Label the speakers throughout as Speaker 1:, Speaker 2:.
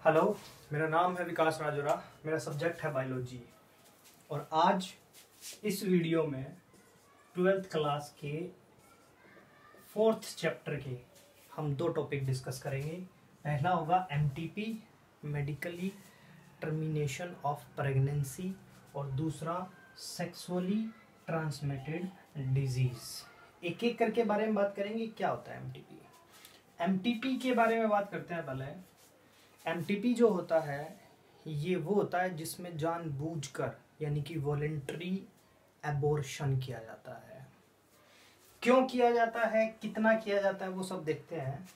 Speaker 1: Hello, मेरा नाम है विकास राजोरा। मेरा सब्जेक्ट है बायोलॉजी और आज इस वीडियो में 12th क्लास के 4th चैप्टर के हम दो टॉपिक डिस्कस करेंगे। पहला होगा MTP, medically termination of pregnancy, और दूसरा सेक्सुअली ट्रांसमिटेड डिजीज। एक एक करके बारे में बात करेंगे। क्या होता है एमटीपी? एमटीपी के बारे में बात करते हैं। पहले एमटीपी जो होता है ये वो होता है जिसमें जानबूझकर यानी कि वॉलेंट्री एबॉर्शन किया जाता है। क्यों किया जाता है, कितना किया जाता है, वो सब देखते हैं।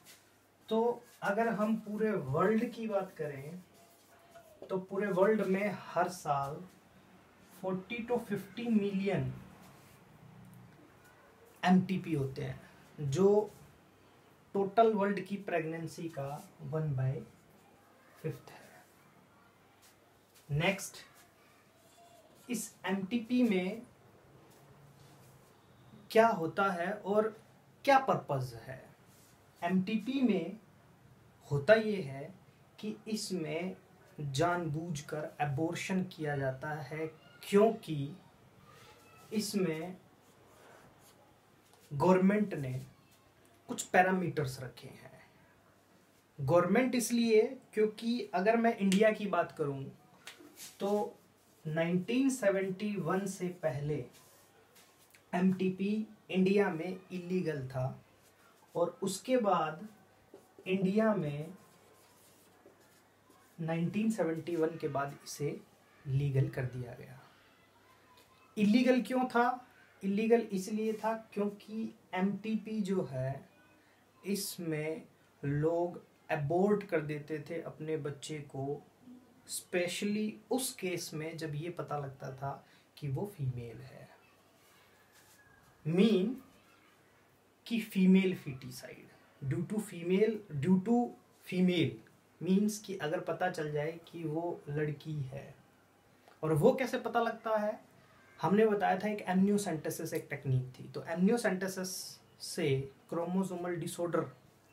Speaker 1: तो अगर हम पूरे वर्ल्ड की बात करें तो पूरे वर्ल्ड में हर साल 40 to 50 मिलियन एमटीपी होते हैं, जो टोटल वर्ल्ड की प्रेगनेंसी का 1/5 है। नेक्स्ट, इस एमटीपी में क्या होता है और क्या पर्पस है? एमटीपी में होता ये है कि इसमें जानबूझकर एबॉर्शन किया जाता है, क्योंकि इसमें गवर्नमेंट ने कुछ पैरामीटर्स रखे हैं। गवर्नमेंट इसलिए क्योंकि अगर मैं इंडिया की बात करूं तो 1971 से पहले एमटीपी इंडिया में इलीगल था और उसके बाद इंडिया में 1971 के बाद इसे लीगल कर दिया गया। इलीगल क्यों था? इलीगल इसलिए था क्योंकि एमटीपी जो है इसमें लोग एबॉर्ट कर देते थे अपने बच्चे को, स्पेशली उस केस में जब ये पता लगता था कि वो फीमेल है। मीन कि female foeticide due to female means कि अगर पता चल जाए कि वो लड़की है। और वो कैसे पता लगता है? हमने बताया था एक एमनियोसेंटेसिस एक टेक्निक थी। तो एमनियोसेंटेसिस से क्रोमोसोमल डिसऑर्डर,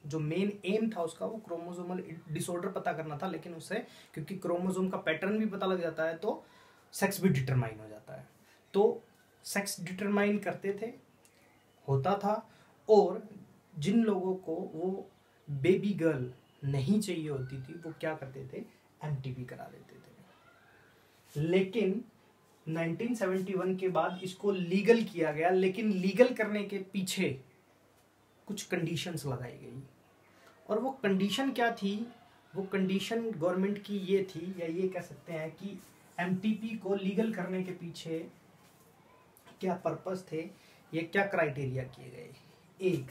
Speaker 1: जो मेन एम था उसका, वो क्रोमोसोमल डिसऑर्डर पता करना था। लेकिन उससे क्योंकि क्रोमोसोम का पैटर्न भी पता लग जाता है तो सेक्स भी डिटरमाइन हो जाता है। तो सेक्स डिटरमाइन करते थे, होता था। और जिन लोगों को वो बेबी गर्ल नहीं चाहिए होती थी वो क्या करते थे? एमटीपी करा देते थे। लेकिन 1971 के बाद इसको लीगल किया गया, लेकिन लीगल करने के पीछे कुछ कंडीशंस लगाई गई। और वो कंडीशन क्या थी? वो कंडीशन गवर्नमेंट की ये थी, या ये कह सकते हैं कि एमटीपी को लीगल करने के पीछे क्या पर्पस थे, ये क्या क्राइटेरिया किए गए। एक,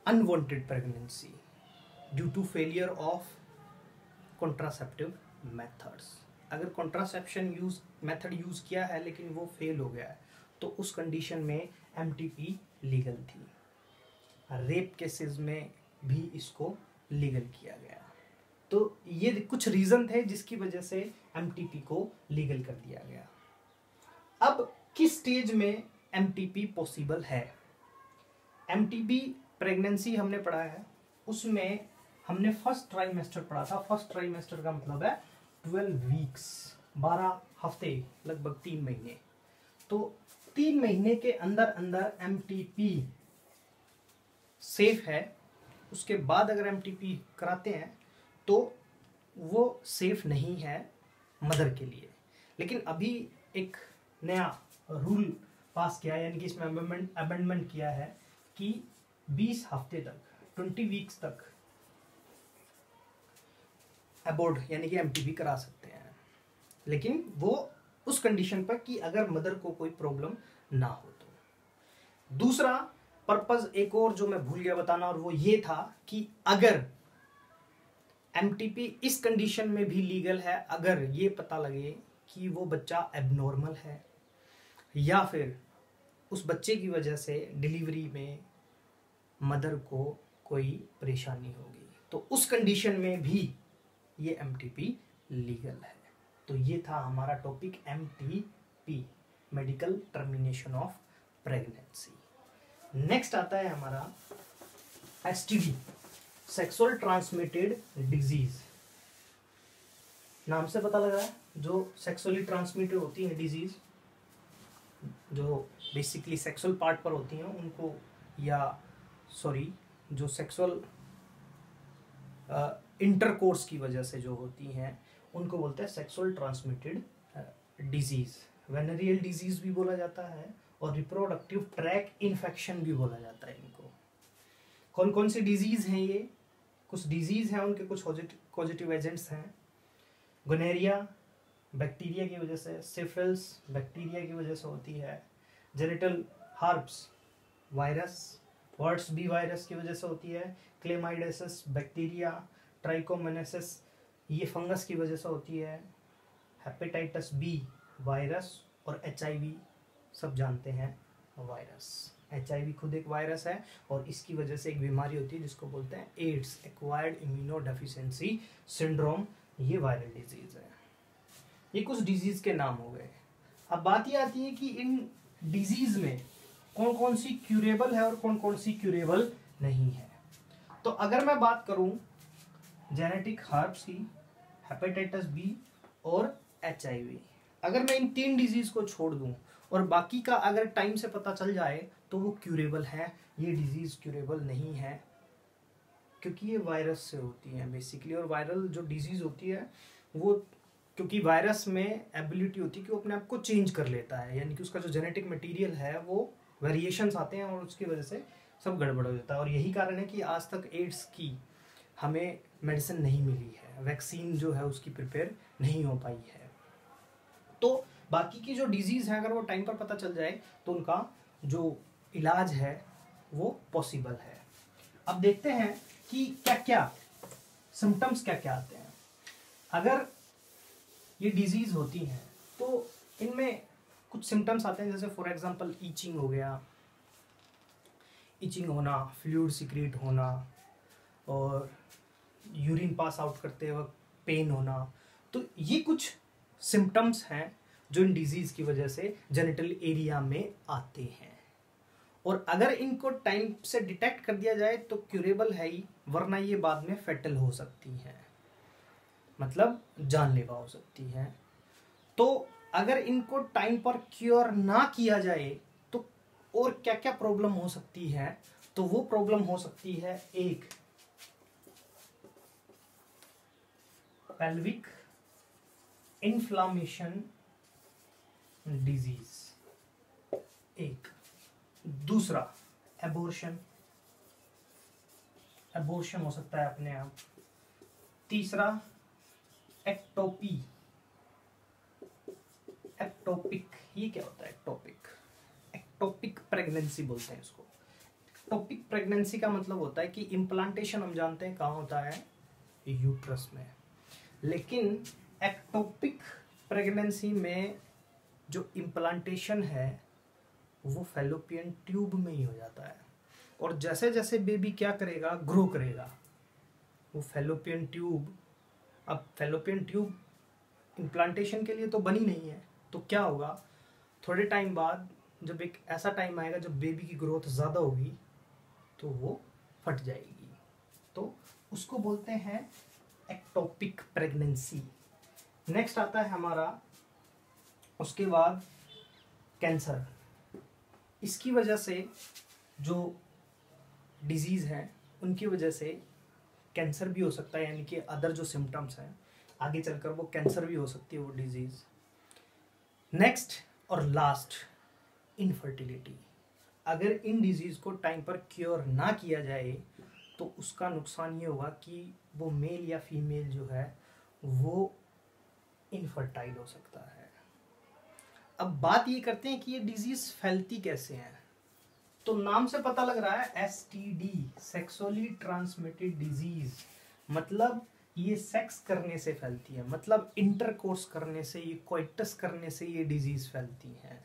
Speaker 1: unwanted pregnancy due to failure of contraceptive methods. अगर कॉन्ट्रासेप्शन मेथड यूज किया है लेकिन वो फेल हो गया है तो उस कंडीशन में एमटीपी लीगल थी। रेप केसेस में भी इसको लीगल किया गया। तो ये कुछ रीजन थे जिसकी वजह से एमटीपी को लीगल कर दिया गया। अब किस स्टेज में एमटीपी पॉसिबल है? एमटीपी प्रेगनेंसी हमने पढ़ा है, उसमें हमने फर्स्ट ट्राइमेस्टर पढ़ा था। फर्स्ट ट्राइमेस्टर का मतलब है 12 वीक्स, 12 हफ्ते, लगभग 3 महीने। तो 3 महीने के अंदर अंदर एमटीपी सेफ है। उसके बाद अगर एमटीपी कराते हैं तो वो सेफ नहीं है मदर के लिए। लेकिन अभी एक नया रूल पास किया है, यानी कि इसमें अमेंडमेंट किया है कि 20 हफ्ते तक, 20 वीक्स तक अबॉर्ट यानी कि एमटीपी करा सकते हैं। लेकिन वो उस कंडीशन पर कि अगर मदर को कोई प्रॉब्लम ना हो तो। दूसरा पर्पस एक और जो मैं भूल गया बताना, और वो ये था कि अगर एमटीपी इस कंडीशन में भी लीगल है अगर ये पता लगे कि वो बच्चा एबनॉर्मल है या फिर उस बच्चे की वजह से डिलीवरी में मदर को कोई परेशानी होगी, तो उस कंडीशन में भी ये एमटीपी लीगल है। तो ये था हमारा topic MTP, medical termination of pregnancy. Next आता है हमारा एसटीडी, सेक्सुअल ट्रांसमिटेड डिजीज, नाम से पता लग रहा है जो सेक्सुअली ट्रांसमिटेड होती है डिजीज, जो बेसिकली सेक्सुअल पार्ट पर होती हैं उनको, या सॉरी जो सेक्सुअल इंटरकोर्स की वजह से जो होती हैं उनको बोलते हैं sexual transmitted disease. Venereal disease भी बोला जाता है और रिप्रोडक्टिव ट्रैक इन्फेक्शन भी बोला जाता है इनको। कौन कौन सी डिजीज हैं ये? कुछ डिजीज हैं, उनके कुछ पॉजिटिव एजेंट्स हैं। गोनेरिया बैक्टीरिया की वजह से, सिफिलिस बैक्टीरिया की वजह से होती है, जेनिटल हर्प्स वायरस, वर्ड्स बी वायरस की वजह से होती है, क्लेमाइडेसिस बैक्टीरिया, ट्राइकोमोनासिस ये फंगस की वजह से होती है, हेपेटाइटिस बी वायरस, और HIV सब जानते हैं वायरस। HIV खुद एक वायरस है और इसकी वजह से एक बीमारी होती है जिसको बोलते हैं एड्स, एक्वायर्ड इम्यूनोडेफिशिएंसी सिंड्रोम, ये वायरल डिजीज है। ये कुछ डिजीज के नाम हो गए। अब बात ये आती है कि इन डिजीज में कौन कौन सी क्यूरेबल है और कौन कौन सी क्यूरेबल नहीं है। तो अगर मैं बात करूं जेनेटिक हर्ब्स की, हेपेटाइटिस बी और HIV, अगर मैं इन 3 डिजीज को छोड़ दूं और बाकी का अगर टाइम से पता चल जाए तो वो क्यूरेबल है। ये डिजीज क्यूरेबल नहीं है क्योंकि ये वायरस से होती है बेसिकली, और वायरल जो डिजीज होती है वो क्योंकि वायरस में एबिलिटी होती है कि वो अपने आप को चेंज कर लेता है, यानी कि उसका जो जेनेटिक मटेरियल है वो वेरिएशंस आते हैं और उसकी वजह से सब गड़बड़ हो जाता है। और यही कारण है कि आज तक एड्स की हमें मेडिसिन नहीं मिली है, वैक्सीन जो है उसकी प्रिपेयर नहीं हो पाई है। तो बाकी की जो डिजीज है अगर वो टाइम पर पता चल जाए तो उनका जो इलाज है वो पॉसिबल है। अब देखते हैं कि क्या क्या सिम्टम्स क्या क्या आते हैं। अगर ये डिजीज होती हैं तो इनमें कुछ सिम्टम्स आते हैं, जैसे फॉर एग्जांपल ईचिंग हो गया, ईचिंग होना, फ्लूइड सिक्रीट होना, और यूरिन पास आउट करते वक्त पेन होना। तो ये कुछ सिम्टम्स हैं जो इन डिजीज की वजह से जेनिटल एरिया में आते हैं, और अगर इनको टाइम से डिटेक्ट कर दिया जाए तो क्यूरेबल है ही, वरना ये बाद में फेटल हो सकती हैं, मतलब जानलेवा हो सकती हैं। तो अगर इनको टाइम पर क्योर ना किया जाए तो और क्या क्या प्रॉब्लम हो सकती है? तो वो प्रॉब्लम हो सकती है, एक पेल्विक इन्फ्लामेशन डिजीज, एक दूसरा एबॉर्शन, एबॉर्शन हो सकता है अपने आप, तीसरा एक्टोपी, एक्टोपिक, ये क्या होता है एक्टोपिक? एक्टोपिक प्रेगनेंसी बोलते हैं इसको। एक्टोपिक प्रेगनेंसी का मतलब होता है कि इम्प्लांटेशन हम जानते हैं कहाँ होता है, यूट्रस में, लेकिन एक्टोपिक प्रेगनेंसी में जो इम्प्लांटेशन है वो फैलोपियन ट्यूब में ही हो जाता है, और जैसे जैसे बेबी क्या करेगा, ग्रो करेगा, वो फैलोपियन ट्यूब, अब फैलोपियन ट्यूब इम्प्लांटेशन के लिए तो बनी नहीं है, तो क्या होगा, थोड़े टाइम बाद जब एक ऐसा टाइम आएगा जब बेबी की ग्रोथ ज़्यादा होगी तो वो फट जाएगी, तो उसको बोलते हैं एक्टोपिक प्रेगनेंसी। नेक्स्ट आता है हमारा उसके बाद कैंसर। इसकी वजह से जो डिजीज़ हैं उनकी वजह से कैंसर भी हो सकता है, यानी कि अदर जो सिम्टम्स हैं आगे चलकर वो कैंसर भी हो सकती है वो डिजीज़। नेक्स्ट और लास्ट, इनफर्टिलिटी। अगर इन डिजीज़ को टाइम पर क्योर ना किया जाए तो उसका नुकसान ये होगा कि वो मेल या फीमेल जो है वो इनफर्टाइल हो सकता है। अब बात ये करते हैं कि ये डिजीज़ फैलती कैसे हैं। तो नाम से पता लग रहा है STD, सेक्सुअली ट्रांसमिटेड डिजीज, मतलब ये सेक्स करने से फैलती है, मतलब इंटरकोर्स करने से, ये कोइटस करने से ये डिजीज फैलती है।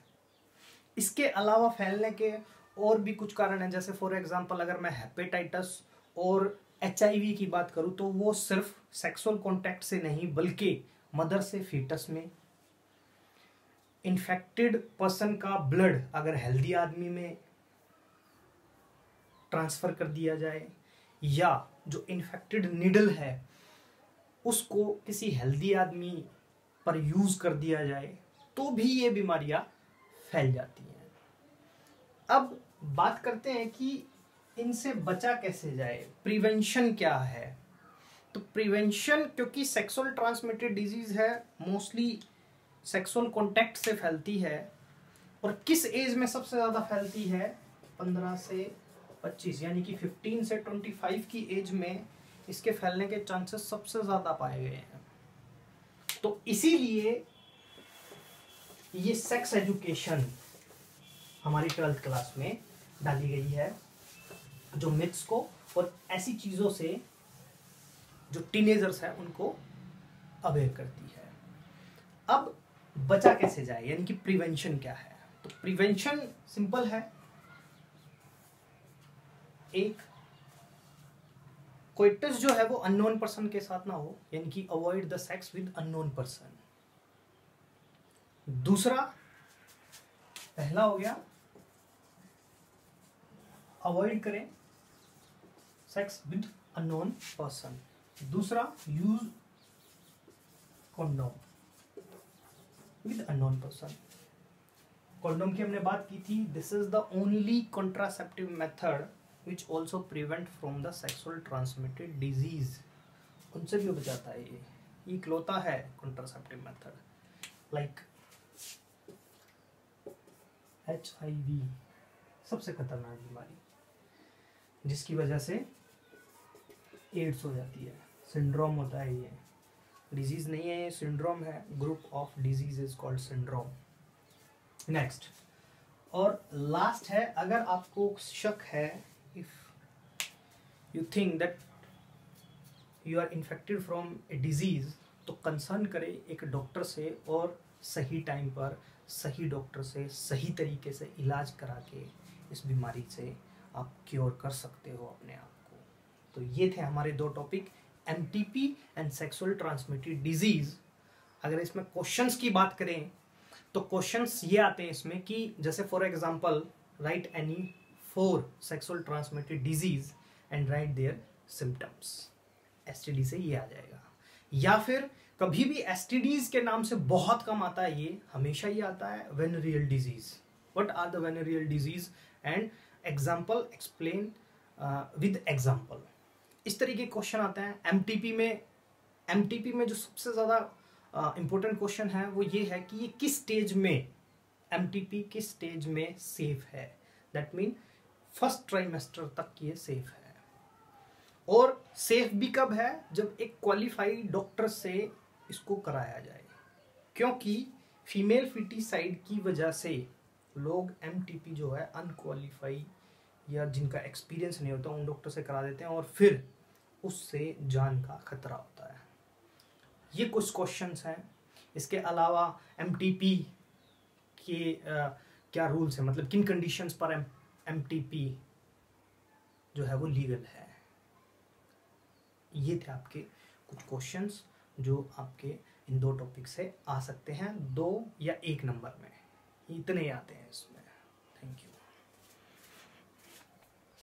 Speaker 1: इसके अलावा फैलने के और भी कुछ कारण हैं, जैसे फॉर एग्जांपल अगर मैं हेपेटाइटिस और HIV की बात करूं तो वो सिर्फ सेक्सुअल कांटेक्ट से नहीं बल्कि मदर से फीटस में, इन्फेक्टेड पर्सन का ब्लड अगर हेल्दी आदमी में ट्रांसफर कर दिया जाए, या जो इन्फेक्टेड निडल है उसको किसी हेल्दी आदमी पर यूज कर दिया जाए तो भी ये बीमारियां फैल जाती हैं। अब बात करते हैं कि इनसे बचा कैसे जाए, प्रिवेंशन क्या है। तो प्रिवेंशन, क्योंकि सेक्सुअल ट्रांसमिटेड डिजीज है, मोस्टली सेक्सुअल कांटेक्ट से फैलती है। और किस एज में सबसे ज्यादा फैलती है? 15 से 25, यानी कि 15 से 25 की एज में इसके फैलने के चांसेस सबसे ज्यादा पाए गए हैं। तो इसीलिए ये सेक्स एजुकेशन हमारी 12th क्लास में डाली गई है, जो मिथ्स को और ऐसी चीजों से जो टीनेजर्स है उनको अवेयर करती है। अब बचा कैसे जाए, यानी कि प्रिवेंशन क्या है। तो प्रिवेंशन सिंपल है, एक कोइटस जो है वो अननोन पर्सन के साथ ना हो, यानी कि avoid the sex with unknown person. दूसरा, पहला हो गया अवॉइड करें सेक्स विद अननोन पर्सन। दूसरा, use condom with unknown person. Condom की हमने बात की थी, this is the only contraceptive method which also prevent from the sexual transmitted disease. उनसे भी बचाता है ये इकलौता है कॉन्ट्रासेप्टिव मेथड। लाइक HIV सबसे खतरनाक बीमारी, जिसकी वजह से एड्स हो जाती है, सिंड्रोम होता है। ये डिजीज नहीं है, ये सिंड्रोम है, group of disease is called syndrome. Next और लास्ट है, अगर आपको शक है, if you think that you are infected from a disease, तो कंसर्न करें एक डॉक्टर से और सही टाइम पर सही डॉक्टर से सही तरीके से इलाज करा के इस बीमारी से आप क्योर कर सकते हो अपने आप को। तो ये थे हमारे 2 topic, MTP and sexual transmitted disease. अगर इसमें क्वेश्चंस की बात करें तो क्वेश्चंस ये आते हैं इसमें कि जैसे for example right any 4 sexual transmitted disease and right there symptoms. STD से ये आ जाएगा। या फिर कभी भी STDs के नाम से बहुत कम आता है, ये हमेशा ये आता है venereal disease. What are the venereal disease and example explain with example. इस तरीके के क्वेश्चन आते हैं। MTP में जो सबसे ज्यादा इंपॉर्टेंट क्वेश्चन है वो ये है कि ये किस स्टेज में, MTP किस स्टेज में सेफ है। दैट मीन फर्स्ट ट्राइमेस्टर तक ये सेफ है। और सेफ भी कब है? जब एक क्वालिफाइड डॉक्टर से इसको कराया जाए, क्योंकि फीमेल फिटिसाइड की वजह से लोग MTP जो है अनक्वालिफाइड या जिनका एक्सपीरियंस नहीं होता उन डॉक्टर से करा देते हैं और फिर उससे जान का खतरा होता है। ये कुछ क्वेश्चंस हैं। इसके अलावा MTP के क्या रूल्स हैं, मतलब किन कंडीशंस पर MTP जो है वो लीगल है। ये थे आपके कुछ क्वेश्चंस जो आपके इन 2 टॉपिक से आ सकते हैं, 2 या 1 नंबर में, इतने आते हैं इसमें। Thank you.